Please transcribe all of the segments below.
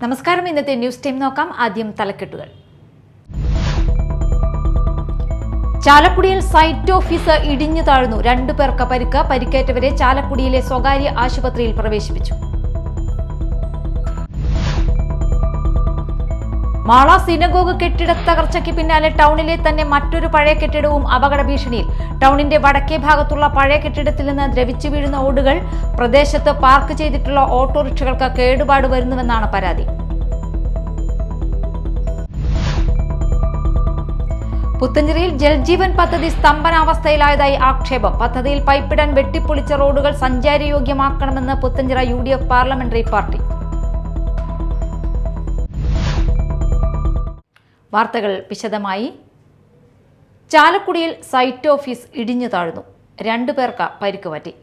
നമസ്കാരം. ഇന്നത്തെ news time നോക്കാം. ആദ്യം തലക്കെട്ടുകൾ. ചാലക്കുടിയിൽ സൈറ്റ് ഓഫീസ് ഇടിഞ്ഞു താഴ്ന്നു. 2 പേർക്ക് പരിക്ക്. പരിക്കേറ്റവരെ ചാലക്കുടിയിലെ സ്വകാര്യ ആശുപത്രിയിൽ പ്രവേശിപ്പിച്ചു. മാള സിനഗോഗ് കെട്ടിട തകർച്ചയ്ക്ക് പിന്നാലെ ടൗണിലെ തന്നെ മറ്റൊരു പഴയ കെട്ടിടവും അപകട ഭീഷണിയിൽ. ടൗണിന്റെ വടക്കേ ഭാഗത്തുള്ള പഴയ കെട്ടിടത്തിൽ നിന്ന് ദ്രവിച്ചു വീഴുന്ന ഓടുകൾ പ്രദേശത്ത് പാർക്ക് ചെയ്തിട്ടുള്ള ഓട്ടോറിക്ഷകൾക്ക് കേടുപാട് വരുന്നുവെന്നാണ് പരാതി. പുത്തഞ്ചേരിയിൽ ജൽജീവൻ പദ്ധതി സ്തംഭനാവസ്ഥയിലായതായി ആക്ഷേപം. പദ്ധതിയിൽ പൈപ്പിടാൻ വെട്ടിപ്പൊളിച്ച റോഡുകൾ സഞ്ചാരയോഗ്യമാക്കണമെന്ന് പുത്തഞ്ചിറ UDF പാർലമെന്ററി പാർട്ടി. വാർത്തകൾ വിശദമായി. ചാലക്കുടിയിൽ സൈറ്റ് ഓഫീസ് ഇടിഞ്ഞു താഴ്ന്നു. 2 പേർക്ക് പരിക്ക് പറ്റി.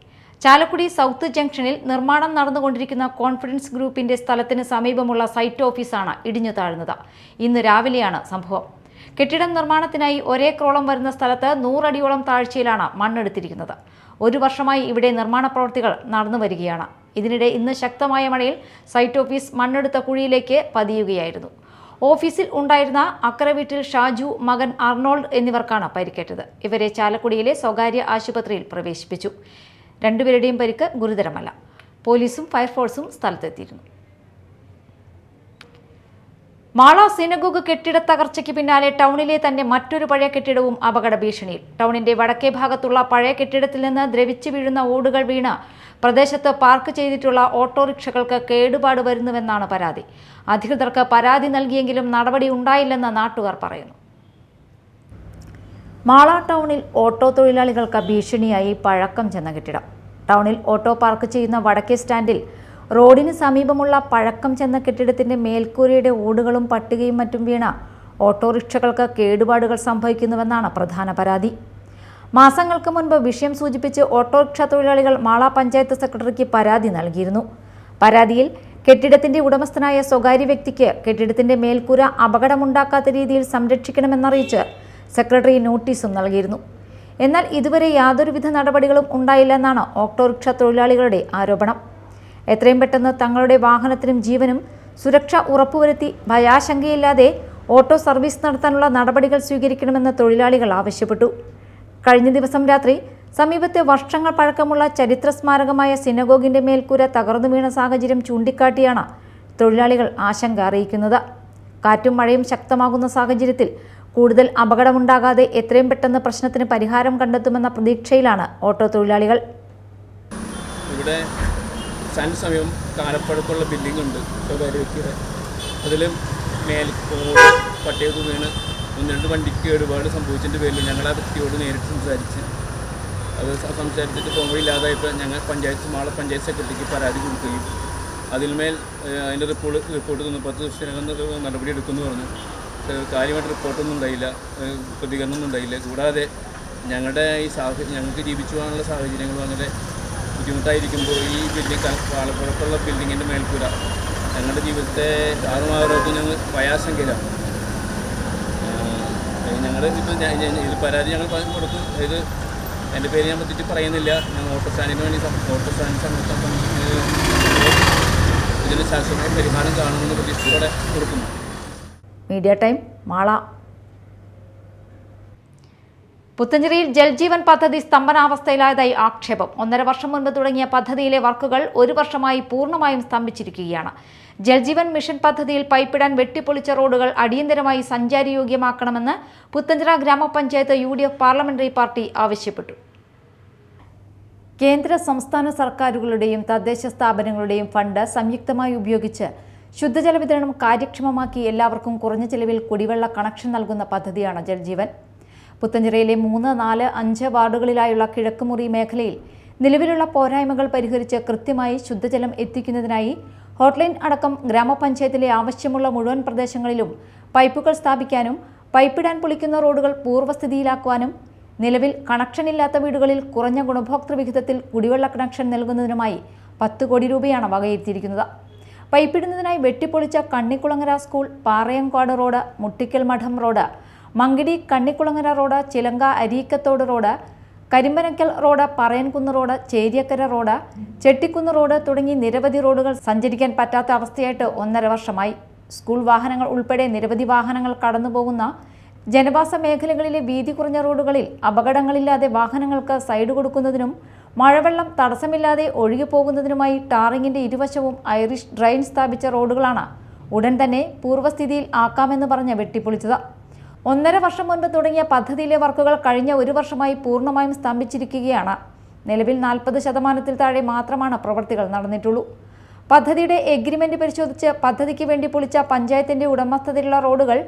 ചാലക്കുടി സൗത്ത് ജംഗ്ഷനിൽ നിർമ്മാണം നടന്നുകൊണ്ടിരിക്കുന്ന കോൺഫിഡൻസ് ഗ്രൂപ്പിന്റെ സ്ഥലത്തിന് സമീപമുള്ള സൈറ്റ് ഓഫീസാണ് ഇടിഞ്ഞു താഴ്ന്നത്. ഇന്ന് രാവിലെയാണ് സംഭവം. കെട്ടിടം നിർമ്മാണത്തിനായി ഒരേക്കറോളം വരുന്ന സ്ഥലത്ത് 100 അടിയോളം താഴ്ചയിലാണ് മണ്ണെടുത്തിരിക്കുന്നത്. 1 വർഷമായി ഇവിടെ നിർമ്മാണ പ്രവൃത്തികൾ നടന്നു വരികയാണ്. ഇതിനിടെ ഇന്ന് ശക്തമായ മഴയിൽ സൈറ്റ് ഓഫീസ് മണ്ണെടുത്ത കുഴിയിലേക്ക് പതിയുകയായിരുന്നു. ഓഫീസിൽ ഉണ്ടായിരുന്ന അക്കരെ വീട്ടിൽ ഷാജു, മകൻ അർണോൾഡ് എന്നിവർക്കാണ് പരിക്കേറ്റത്. ഇവരെ ചാലക്കുടിയിലെ സ്വകാര്യ ആശുപത്രിയിൽ പ്രവേശിപ്പിച്ചു. 2 പേരുടെയും പരിക്ക് ഗുരുതരമല്ല. പോലീസും ഫയർഫോഴ്സും സ്ഥലത്തെത്തിയിരുന്നു. മാള സിനഗോഗ് കെട്ടിട തകർച്ചയ്ക്ക് പിന്നാലെ ടൗണിലെ തന്നെ മറ്റൊരു പഴയ കെട്ടിടവും അപകട ഭീഷണിയിൽ. ടൗണിന്റെ വടക്കേ ഭാഗത്തുള്ള പഴയ കെട്ടിടത്തിൽ നിന്ന് ദ്രവിച്ചു വീഴുന്ന ഓടുകൾ വീണ് പ്രദേശത്ത് പാർക്ക് ചെയ്തിട്ടുള്ള ഓട്ടോറിക്ഷകൾക്ക് കേടുപാട് വരുന്നുവെന്നാണ് പരാതി. അധികൃതർക്ക് പരാതി നൽകിയെങ്കിലും നടപടി ഉണ്ടായില്ലെന്ന് നാട്ടുകാർ പറയുന്നു. മാള ടൗണിൽ ഓട്ടോ തൊഴിലാളികൾക്ക് ഭീഷണിയായി പഴക്കം ചെന്ന കെട്ടിടം. ടൗണിൽ ഓട്ടോ പാർക്ക് ചെയ്യുന്ന വടക്കേ സ്റ്റാൻഡിൽ റോഡിന് സമീപമുള്ള പഴക്കം ചെന്ന കെട്ടിടത്തിന്റെ മേൽക്കൂരയുടെ ഓടുകളും പട്ടികയും മറ്റും വീണ ഓട്ടോറിക്ഷകൾക്ക് കേടുപാടുകൾ സംഭവിക്കുന്നുവെന്നാണ് പ്രധാന പരാതി. മാസങ്ങൾക്ക് മുൻപ് വിഷയം സൂചിപ്പിച്ച് ഓട്ടോറിക്ഷ തൊഴിലാളികൾ മാള പഞ്ചായത്ത് സെക്രട്ടറിക്ക് പരാതി നൽകിയിരുന്നു. പരാതിയിൽ കെട്ടിടത്തിന്റെ ഉടമസ്ഥനായ സ്വകാര്യ വ്യക്തിക്ക് കെട്ടിടത്തിന്റെ മേൽക്കൂര അപകടമുണ്ടാക്കാത്ത രീതിയിൽ സംരക്ഷിക്കണമെന്നറിയിച്ച് സെക്രട്ടറി നോട്ടീസും നൽകിയിരുന്നു. എന്നാൽ ഇതുവരെ യാതൊരുവിധ നടപടികളും ഉണ്ടായില്ലെന്നാണ് ഓട്ടോറിക്ഷ തൊഴിലാളികളുടെ ആരോപണം. എത്രയും പെട്ടെന്ന് തങ്ങളുടെ വാഹനത്തിനും ജീവനും സുരക്ഷ ഉറപ്പുവരുത്തി ഭയാശങ്കയില്ലാതെ ഓട്ടോ സർവീസ് നടത്താനുള്ള നടപടികൾ സ്വീകരിക്കണമെന്ന് തൊഴിലാളികൾ ആവശ്യപ്പെട്ടു. കഴിഞ്ഞ ദിവസം രാത്രി സമീപത്തെ വർഷങ്ങൾ പഴക്കമുള്ള ചരിത്ര സ്മാരകമായ സിനഗോഗിന്റെ മേൽക്കൂര തകർന്നു വീണ സാഹചര്യം ചൂണ്ടിക്കാട്ടിയാണ് തൊഴിലാളികൾ ആശങ്ക അറിയിക്കുന്നത്. കാറ്റും മഴയും ശക്തമാകുന്ന സാഹചര്യത്തിൽ കൂടുതൽ അപകടമുണ്ടാകാതെ എത്രയും പെട്ടെന്ന് പ്രശ്നത്തിന് പരിഹാരം കണ്ടെത്തുമെന്ന പ്രതീക്ഷയിലാണ് ഓട്ടോ തൊഴിലാളികൾ. ഇവിടെ സ്റ്റാൻഡ് സമയം കാലപ്പഴക്കമുള്ള ബിൽഡിംഗ് ഉണ്ട് സ്വകാര്യ വ്യക്തിയുടെ. അതിലും മേൽക്കോട് പട്ടിക വീണ് 1-2 വണ്ടിക്ക് ഒരുപാട് സംഭവിച്ചതിൻ്റെ പേരിൽ ഞങ്ങൾ ആ വ്യക്തിയോട് നേരിട്ട് സംസാരിച്ച് സംസാരിച്ചിട്ട് പോകാനില്ലാതായപ്പോൾ ഞങ്ങൾ മാള പഞ്ചായത്ത് സെക്രട്ടറിക്ക് പരാതി കൊടുക്കുകയും അതിന്മേൽ അതിൻ്റെ റിപ്പോർട്ട് തന്നു. 10 ദിവസത്തിനകം നടപടി എടുക്കുമെന്ന് പറഞ്ഞു. കാര്യമായിട്ട് റിപ്പോർട്ടൊന്നും ഉണ്ടായില്ല, പ്രതികരണമൊന്നും ഉണ്ടായില്ല. കൂടാതെ ഞങ്ങളുടെ ഈ ഞങ്ങൾക്ക് ജീവിച്ചു പോകാനുള്ള സാഹചര്യങ്ങൾ അങ്ങനെ ബുദ്ധിമുട്ടായിരിക്കുമ്പോൾ ഈ കാലപ്പഴക്കമുള്ള ബിൽഡിങ്ങിൻ്റെ മേൽക്കൂര ഞങ്ങളുടെ ജീവിതത്തെ 6 മാസമൊക്കെ ഞങ്ങൾ ഭയാശങ്കയിലാണ്. ഞങ്ങളിപ്പോൾ ഇത് പരാതി ഞങ്ങൾ കൊടുക്കും. ഇത് എൻ്റെ പേര് ഞാൻ പറ്റിയിട്ട് പറയുന്നില്ല. ഞങ്ങൾ ഓട്ടോ സ്റ്റാൻഡിന് വേണ്ടി ഓട്ടോ സ്റ്റാൻഡ് സംബന്ധിച്ച ഇതിന് ശാശ്വതമായ പരിഹാരം കാണുമെന്ന് പ്രതീക്ഷയോടെ കൊടുക്കുന്നു. Media time Mala. പുത്തഞ്ചേരിയിൽ ജൽജീവൻ പദ്ധതി സ്തംഭനാവസ്ഥയിലായതായി ആക്ഷേപം. 1.5 വർഷം മുൻപ് തുടങ്ങിയ പദ്ധതിയിലെ വർക്കുകൾ 1 വർഷമായി പൂർണ്ണമായും സ്തംഭിച്ചിരിക്കുകയാണ്. ജൽജീവൻ മിഷൻ പദ്ധതിയിൽ പൈപ്പിടാൻ വെട്ടിപ്പൊളിച്ച റോഡുകൾ അടിയന്തരമായി സഞ്ചാരയോഗ്യമാക്കണമെന്ന് പുത്തഞ്ചിറ ഗ്രാമപഞ്ചായത്ത് UDF പാർലമെന്ററി പാർട്ടി ആവശ്യപ്പെട്ടു. കേന്ദ്ര സംസ്ഥാന സർക്കാരുകളുടെയും തദ്ദേശ സ്ഥാപനങ്ങളുടെയും ഫണ്ട് സംയുക്തമായി ഉപയോഗിച്ച് ശുദ്ധജല വിതരണം കാര്യക്ഷമമാക്കി എല്ലാവർക്കും കുറഞ്ഞ ചെലവിൽ കുടിവെള്ള കണക്ഷൻ നൽകുന്ന പദ്ധതിയാണ് ജൽജീവൻ. പുത്തഞ്ചിറയിലെ 3, 4, 5 വാർഡുകളിലായുള്ള കിഴക്കുമുറി മേഖലയിൽ നിലവിലുള്ള പോരായ്മകൾ പരിഹരിച്ച് കൃത്യമായി ശുദ്ധജലം എത്തിക്കുന്നതിനായി ഹോട്ട്ലൈൻ അടക്കം ഗ്രാമപഞ്ചായത്തിലെ ആവശ്യമുള്ള മുഴുവൻ പ്രദേശങ്ങളിലും പൈപ്പുകൾ സ്ഥാപിക്കാനും പൈപ്പിടാൻ പൊളിക്കുന്ന റോഡുകൾ പൂർവ്വസ്ഥിതിയിലാക്കുവാനും നിലവിൽ കണക്ഷനില്ലാത്ത വീടുകളിൽ കുറഞ്ഞ ഗുണഭോക്തൃ വിഹിതത്തിൽ കുടിവെള്ള കണക്ഷൻ നൽകുന്നതിനുമായി 10 കോടി രൂപയാണ് വകയിരുത്തിയിരിക്കുന്നത്. പൈപ്പിടുന്നതിനായി വെട്ടിപ്പൊളിച്ച കണ്ണിക്കുളങ്ങര സ്കൂൾ, പാറയങ്കാട് റോഡ്, മുട്ടിക്കൽ മഠം road, Monkey D Kannikulangara road, Chilanka Areekkathodu road, Karimpanakkal road, Parayankunnu road, Cheriyakkara road, Chettikkunnu road തുടങ്ങി നിരവധി റോഡുകൾ സഞ്ചരിക്കാൻ പറ്റാത്ത അവസ്ഥയായിട്ട് 1.5 വർഷമായി. സ്കൂൾ വാഹനങ്ങൾ ഉൾപ്പെടെ നിരവധി വാഹനങ്ങൾ കടന്നുപോകുന്ന ജനവാസ മേഖലകളിലെ വീതി കുറഞ്ഞ റോഡുകളിൽ അപകടങ്ങളില്ലാതെ വാഹനങ്ങൾക്ക് സൈഡ് കൊടുക്കുന്നതിനും മഴവെള്ളം തടസ്സമില്ലാതെ ഒഴുകിപ്പോകുന്നതിനുമായി ടാറിങ്ങിന്റെ ഇരുവശവും ഐറിഷ് ഡ്രെയിൻ സ്ഥാപിച്ച റോഡുകളാണ് ഉടൻ തന്നെ പൂർവ്വസ്ഥിതിയിൽ ആക്കാമെന്ന് പറഞ്ഞ് വെട്ടിപ്പൊളിച്ചത്. 1.5 വർഷം മുൻപ് തുടങ്ങിയ പദ്ധതിയിലെ വർക്കുകൾ കഴിഞ്ഞ 1 വർഷമായി പൂർണ്ണമായും സ്തംഭിച്ചിരിക്കുകയാണ്. നിലവിൽ 40% താഴെ മാത്രമാണ് പ്രവൃത്തികൾ നടന്നിട്ടുള്ളൂ. പദ്ധതിയുടെ എഗ്രിമെന്റ് പരിശോധിച്ച് പദ്ധതിക്ക് വേണ്ടി പൊളിച്ച പഞ്ചായത്തിന്റെ ഉടമസ്ഥതയിലുള്ള റോഡുകൾ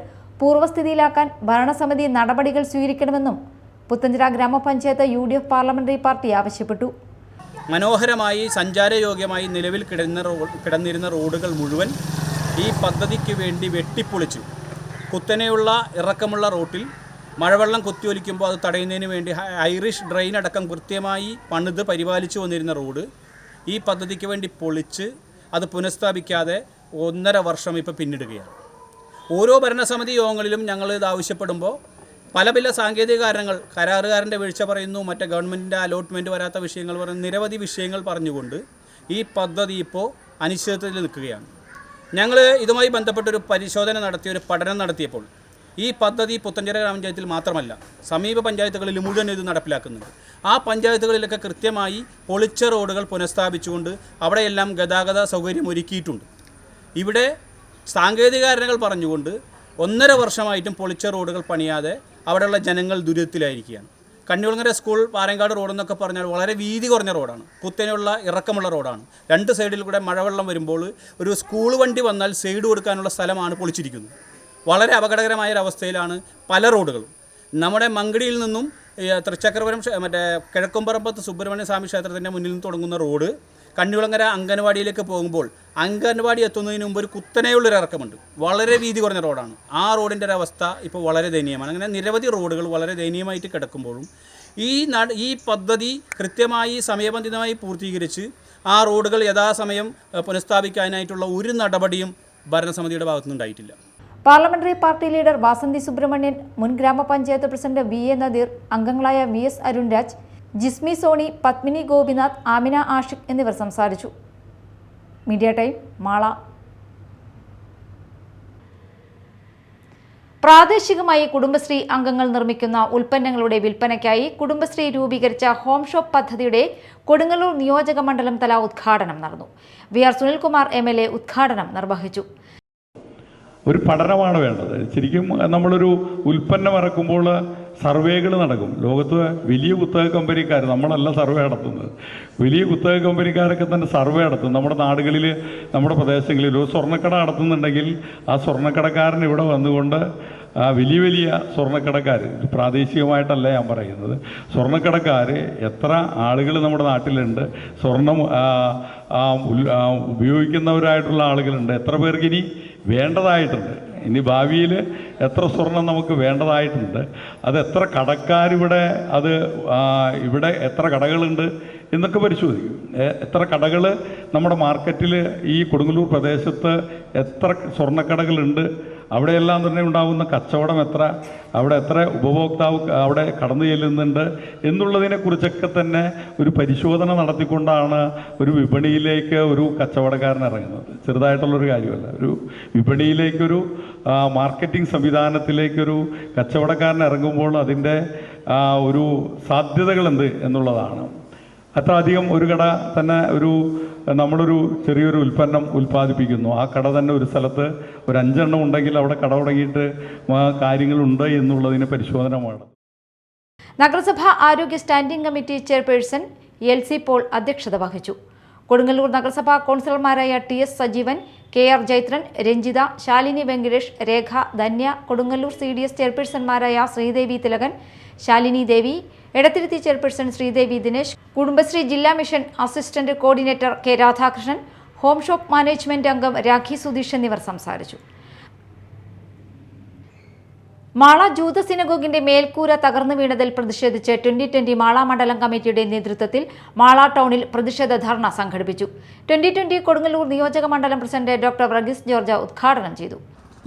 പൂർവ്വസ്ഥിതിയിലാക്കാൻ ഭരണസമിതി നടപടികൾ സ്വീകരിക്കണമെന്നും പുത്തഞ്ചിറ ഗ്രാമപഞ്ചായത്ത് UDF പാർലമെന്ററി പാർട്ടി ആവശ്യപ്പെട്ടു. മനോഹരമായി സഞ്ചാരയോഗ്യമായി നിലവിൽ കിടന്നിരുന്ന റോഡുകൾ മുഴുവൻ ഈ പദ്ധതിക്ക് വേണ്ടി വെട്ടിപ്പൊളിച്ചു. കുത്തനെയുള്ള ഇറക്കമുള്ള റോട്ടിൽ മഴവെള്ളം കുത്തിയൊലിക്കുമ്പോൾ അത് തടയുന്നതിന് വേണ്ടി ഐറിഷ് ഡ്രെയിൻ അടക്കം കൃത്യമായി പണിത് പരിപാലിച്ചു വന്നിരുന്ന റോഡ് ഈ പദ്ധതിക്ക് വേണ്ടി പൊളിച്ച് അത് പുനഃസ്ഥാപിക്കാതെ 1.5 വർഷം ഇപ്പോൾ പിന്നിടുകയാണ്. ഓരോ ഭരണസമിതി യോഗങ്ങളിലും ഞങ്ങൾ ഇത് ആവശ്യപ്പെടുമ്പോൾ പല സാങ്കേതിക കാരണങ്ങൾ, കരാറുകാരൻ്റെ വീഴ്ച പറയുന്നു, മറ്റേ ഗവൺമെൻറ്റിൻ്റെ അലോട്ട്മെൻറ്റ് വരാത്ത വിഷയങ്ങൾ പറയുന്നു, നിരവധി വിഷയങ്ങൾ പറഞ്ഞുകൊണ്ട് ഈ പദ്ധതി ഇപ്പോൾ അനിശ്ചിതത്വത്തിൽ നിൽക്കുകയാണ്. ഞങ്ങൾ ഇതുമായി ബന്ധപ്പെട്ടൊരു പരിശോധന നടത്തി, ഒരു പഠനം നടത്തിയപ്പോൾ ഈ പദ്ധതി പുത്തഞ്ചിറ ഗ്രാമപഞ്ചായത്തിൽ മാത്രമല്ല സമീപ പഞ്ചായത്തുകളിൽ മുഴുവൻ ഇത് നടപ്പിലാക്കുന്നുണ്ട്. ആ പഞ്ചായത്തുകളിലൊക്കെ കൃത്യമായി പൊളിച്ച റോഡുകൾ പുനഃസ്ഥാപിച്ചുകൊണ്ട് അവിടെയെല്ലാം ഗതാഗത സൗകര്യം ഒരുക്കിയിട്ടുണ്ട്. ഇവിടെ സാങ്കേതിക കാരണങ്ങൾ പറഞ്ഞുകൊണ്ട് 1.5 വർഷമായിട്ടും പൊളിച്ച റോഡുകൾ പണിയാതെ അവിടെയുള്ള ജനങ്ങൾ ദുരിതത്തിലായിരിക്കുകയാണ്. കണ്ണികുളങ്ങര സ്കൂൾ പാറങ്കാട് റോഡെന്നൊക്കെ പറഞ്ഞാൽ വളരെ വീതി കുറഞ്ഞ റോഡാണ്, കുത്തനെയുള്ള ഇറക്കമുള്ള റോഡാണ്. 2 സൈഡിൽ കൂടെ മഴവെള്ളം വരുമ്പോൾ ഒരു സ്കൂൾ വണ്ടി വന്നാൽ സൈഡ് കൊടുക്കാനുള്ള സ്ഥലമാണ് പൊളിച്ചിരിക്കുന്നത്. വളരെ അപകടകരമായൊരവസ്ഥയിലാണ് പല റോഡുകളും. നമ്മുടെ മങ്കടിയിൽ നിന്നും തൃച്ചക്രപുരം മറ്റേ കിഴക്കുംപറമ്പത്ത് സുബ്രഹ്മണ്യ സ്വാമി ക്ഷേത്രത്തിൻ്റെ മുന്നിൽ നിന്ന് തുടങ്ങുന്ന റോഡ് കണ്ണികുളങ്ങര അംഗനവാടിയിലേക്ക് പോകുമ്പോൾ അംഗനവാടി എത്തുന്നതിന് മുമ്പ് ഒരു കുത്തനെയുള്ളൊരു ഇറക്കമുണ്ട്. വളരെ വീതി കുറഞ്ഞ റോഡാണ്. ആ റോഡിൻ്റെ ഒരു അവസ്ഥ ഇപ്പോൾ വളരെ ദയനീയമാണ്. അങ്ങനെ നിരവധി റോഡുകൾ വളരെ ദയനീയമായിട്ട് കിടക്കുമ്പോഴും ഈ പദ്ധതി കൃത്യമായി സമയബന്ധിതമായി പൂർത്തീകരിച്ച് ആ റോഡുകൾ യഥാസമയം പുനഃസ്ഥാപിക്കാനായിട്ടുള്ള ഒരു നടപടിയും ഭരണസമിതിയുടെ ഭാഗത്തുനിന്നുണ്ടായിട്ടില്ല. Parliamentary party leader Vasanthi Subrahmanian, മുൻ ഗ്രാമപഞ്ചായത്ത് പ്രസിഡന്റ് VA നദീർ, അംഗങ്ങളായ VS അരുൺരാജ്, ജിസ്മി സോണി, പത്മിനി ഗോപിനാഥ്, ആമിന ആഷിഖ് എന്നിവർ സംസാരിച്ചു. Media time, Mala. പ്രാദേശികമായി കുടുംബശ്രീ അംഗങ്ങൾ നിർമ്മിക്കുന്ന ഉൽപ്പന്നങ്ങളുടെ വിൽപ്പനയ്ക്കായി കുടുംബശ്രീ രൂപീകരിച്ച ഹോം ഷോപ്പ് പദ്ധതിയുടെ കൊടുങ്ങല്ലൂർ നിയോജക മണ്ഡലം തല ഉദ്ഘാടനം നടന്നു. VR സുനിൽകുമാർ MLA ഉദ്ഘാടനം നിർവഹിച്ചു. ഒരു പഠനമാണ് വേണ്ടത്. ശരിക്കും നമ്മളൊരു ഉൽപ്പന്നം ഇറക്കുമ്പോൾ സർവേകൾ നടക്കും. ലോകത്ത് വലിയ കുത്തക കമ്പനിക്കാർ, നമ്മളല്ല സർവേ നടത്തുന്നത്, വലിയ കുത്തക കമ്പനിക്കാരൊക്കെ തന്നെ സർവേ നടത്തും. നമ്മുടെ നാടുകളിൽ, നമ്മുടെ പ്രദേശങ്ങളിൽ ഒരു സ്വർണ്ണക്കട നടത്തുന്നുണ്ടെങ്കിൽ ആ സ്വർണ്ണക്കടക്കാരൻ ഇവിടെ വന്നുകൊണ്ട് വലിയ സ്വർണ്ണക്കടക്കാർ, പ്രാദേശികമായിട്ടല്ല ഞാൻ പറയുന്നത്, സ്വർണ്ണക്കടക്കാർ എത്ര ആളുകൾ നമ്മുടെ നാട്ടിലുണ്ട്, സ്വർണം ഉപയോഗിക്കുന്നവരായിട്ടുള്ള ആളുകളുണ്ട്, എത്ര പേർക്ക് ഇനി വേണ്ടതായിട്ടുണ്ട്, ഇനി ഭാവിയിൽ എത്ര സ്വർണം നമുക്ക് വേണ്ടതായിട്ടുണ്ട്, അത് എത്ര കടക്കാരിവിടെ, അത് ഇവിടെ എത്ര കടകളുണ്ട് എന്നൊക്കെ പരിശോധിക്കും. എത്ര കടകൾ നമ്മുടെ മാർക്കറ്റിൽ ഈ കൊടുങ്ങല്ലൂർ പ്രദേശത്ത് എത്ര സ്വർണ്ണക്കടകളുണ്ട്, അവിടെയെല്ലാം തന്നെ ഉണ്ടാകുന്ന കച്ചവടം എത്ര, അവിടെ എത്ര ഉപഭോക്താവ് അവിടെ കടന്നു ചെല്ലുന്നുണ്ട് എന്നുള്ളതിനെക്കുറിച്ചൊക്കെ തന്നെ ഒരു പരിശോധന നടത്തിക്കൊണ്ടാണ് ഒരു വിപണിയിലേക്ക് ഒരു കച്ചവടക്കാരൻ ഇറങ്ങുന്നത്. ചെറുതായിട്ടുള്ളൊരു കാര്യമല്ല. ഒരു വിപണിയിലേക്കൊരു മാർക്കറ്റിംഗ് സംവിധാനത്തിലേക്കൊരു കച്ചവടക്കാരൻ ഇറങ്ങുമ്പോൾ അതിൻ്റെ ഒരു സാധ്യതകളുണ്ട് എന്നുള്ളതാണ്. അത്ര അധികം ഒരു കട തന്നെ നമ്മളൊരു ചെറിയൊരു ഉൽപ്പന്നം ഉൽപ്പാദിപ്പിക്കുന്നു, ആ കട തന്നെ ഒരു സ്ഥലത്ത് ഒരു 5 എണ്ണം ഉണ്ടെങ്കിൽ അവിടെ കട തുടങ്ങിയിട്ട് കാര്യങ്ങളുണ്ട് എന്നുള്ളതിന് പരിശോധന വേണം. നഗരസഭാ ആരോഗ്യ standing committee chairperson LC Paul അധ്യക്ഷത വഹിച്ചു. കൊടുങ്ങല്ലൂർ നഗരസഭാ കൗൺസിലർമാരായ TS Sajeevan, KR Jaithran, Ranjitha, Shalini Venkatesh, Rekha, Dhanya, Kodungallur CDS ചെയർപേഴ്സൺമാരായ ശ്രീദേവി തിലകൻ, ശാലിനി ദേവി, എടത്തിരുത്തി ചെയർപേഴ്സൺ ശ്രീദേവി ദിനേശ്, കുടുംബശ്രീ ജില്ലാ mission assistant coordinator K Radhakrishnan, home shop management അംഗം രാഖി സുധീഷ് എന്നിവർ സംസാരിച്ചു. മാള ജൂത സിനഗോഗിന്റെ മേൽക്കൂര തകർന്നു വീണതിൽ പ്രതിഷേധിച്ച് 2020 മാള മണ്ഡലം കമ്മിറ്റിയുടെ നേതൃത്വത്തിൽ മാള ടൗണിൽ പ്രതിഷേധ ധർണ സംഘടിപ്പിച്ചു. 2020 കൊടുങ്ങല്ലൂർ നിയോജക മണ്ഡലം പ്രസിഡന്റ് ഡോക്ടർ വർഗീസ് ജോർജ് ഉദ്ഘാടനം ചെയ്തു.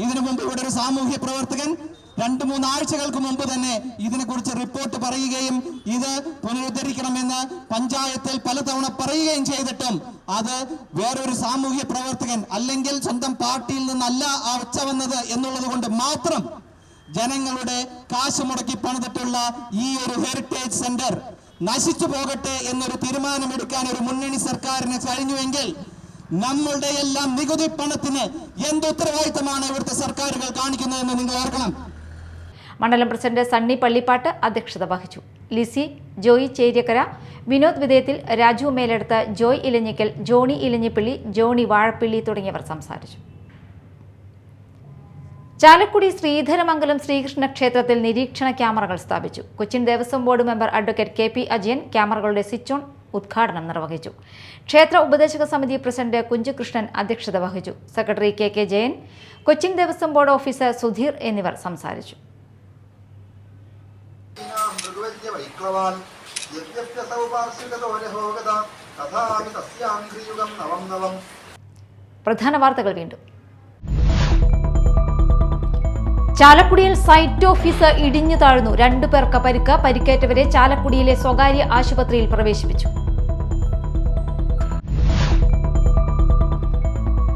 ഇതിനു മുമ്പ് ഇവിടെ ഒരു സാമൂഹ്യ പ്രവർത്തകൻ 2-3 ആഴ്ചകൾക്ക് മുമ്പ് തന്നെ ഇതിനെക്കുറിച്ച് റിപ്പോർട്ട് പറയുകയും ഇത് പുനരുദ്ധരിക്കണമെന്ന് പഞ്ചായത്തിൽ പലതവണ പറയുകയും ചെയ്തിട്ടും അത് വേറൊരു സാമൂഹ്യ പ്രവർത്തകൻ അല്ലെങ്കിൽ സ്വന്തം പാർട്ടിയിൽ നിന്നല്ല ആ ഒച്ച വന്നത് എന്നുള്ളത് കൊണ്ട് മാത്രം ജനങ്ങളുടെ കാശ് മുടക്കി പണിതിട്ടുള്ള ഈ ഒരു ഹെറിറ്റേജ് സെന്റർ നശിച്ചു പോകട്ടെ എന്നൊരു തീരുമാനമെടുക്കാൻ ഒരു മുന്നണി സർക്കാരിന് കഴിഞ്ഞുവെങ്കിൽ നമ്മളുടെ എല്ലാം നികുതി പണത്തിന് എന്ത് ഉത്തരവാദിത്തമാണ് ഇവിടുത്തെ സർക്കാരുകൾ കാണിക്കുന്നതെന്ന് നിങ്ങൾ ഓർക്കണം. മണ്ഡലം പ്രസിഡന്റ് സണ്ണി പള്ളിപ്പാട്ട് അധ്യക്ഷത വഹിച്ചു. ലിസി, ജോയി ചേര്യക്കര, വിനോദ് വിധേയത്തിൽ, രാജു മേലെടുത്ത്, ജോയ് ഇലഞ്ഞിക്കൽ, ജോണി ഇലഞ്ഞിപ്പള്ളി, ജോണി വാഴപ്പിള്ളി തുടങ്ങിയവർ സംസാരിച്ചു. ചാലക്കുടി ശ്രീധരമംഗലം ശ്രീകൃഷ്ണ ക്ഷേത്രത്തിൽ നിരീക്ഷണ ക്യാമറകൾ സ്ഥാപിച്ചു. Cochin Devaswom board member advocate KP Ajayan ക്യാമറകളുടെ സ്വിച്ച് ഓൺ ഉദ്ഘാടനം നിർവഹിച്ചു. ക്ഷേത്ര ഉപദേശക സമിതി പ്രസിഡന്റ് കുഞ്ചുകൃഷ്ണൻ അധ്യക്ഷത വഹിച്ചു. Secretary KK Jayan, Cochin Devaswom board officer Sudheer എന്നിവർ സംസാരിച്ചു. പ്രധാന വാർത്തകൾ വീണ്ടും. ചാലക്കുടിയിൽ സൈറ്റ് ഓഫീസ് ഇടിഞ്ഞു താഴ്ന്നു. 2 പേർക്ക് പരിക്ക്. പരിക്കേറ്റവരെ ചാലക്കുടിയിലെ സ്വകാര്യ ആശുപത്രിയിൽ പ്രവേശിപ്പിച്ചു.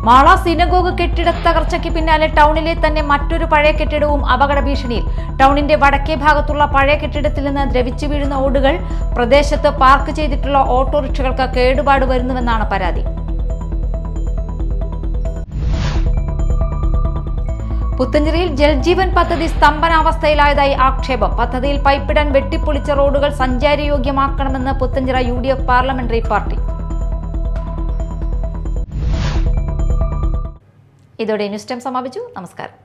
മാള സിനഗോഗ് കെട്ടിട തകർച്ചയ്ക്ക് പിന്നാലെ ടൗണിലെ തന്നെ മറ്റൊരു പഴയ കെട്ടിടവും അപകട ഭീഷണിയിൽ. ടൗണിന്റെ വടക്കേ ഭാഗത്തുള്ള പഴയ കെട്ടിടത്തിൽ നിന്ന് ദ്രവിച്ചു വീഴുന്ന ഓടുകൾ പ്രദേശത്ത് പാർക്ക് ചെയ്തിട്ടുള്ള ഓട്ടോറിക്ഷകൾക്ക് കേടുപാട് വരുന്നുവെന്നാണ് പരാതി. പുത്തഞ്ചേരിയിൽ ജൽജീവൻ പദ്ധതി സ്തംഭനാവസ്ഥയിലായതായി ആക്ഷേപം. പദ്ധതിയിൽ പൈപ്പിടാൻ വെട്ടിപ്പൊളിച്ച റോഡുകൾ സഞ്ചാരയോഗ്യമാക്കണമെന്ന് പുത്തഞ്ചിറ UDF പാർലമെന്ററി പാർട്ടി. ഇതോടെ ന്യൂസ് ടൈം സമാപിച്ചു. നമസ്കാരം.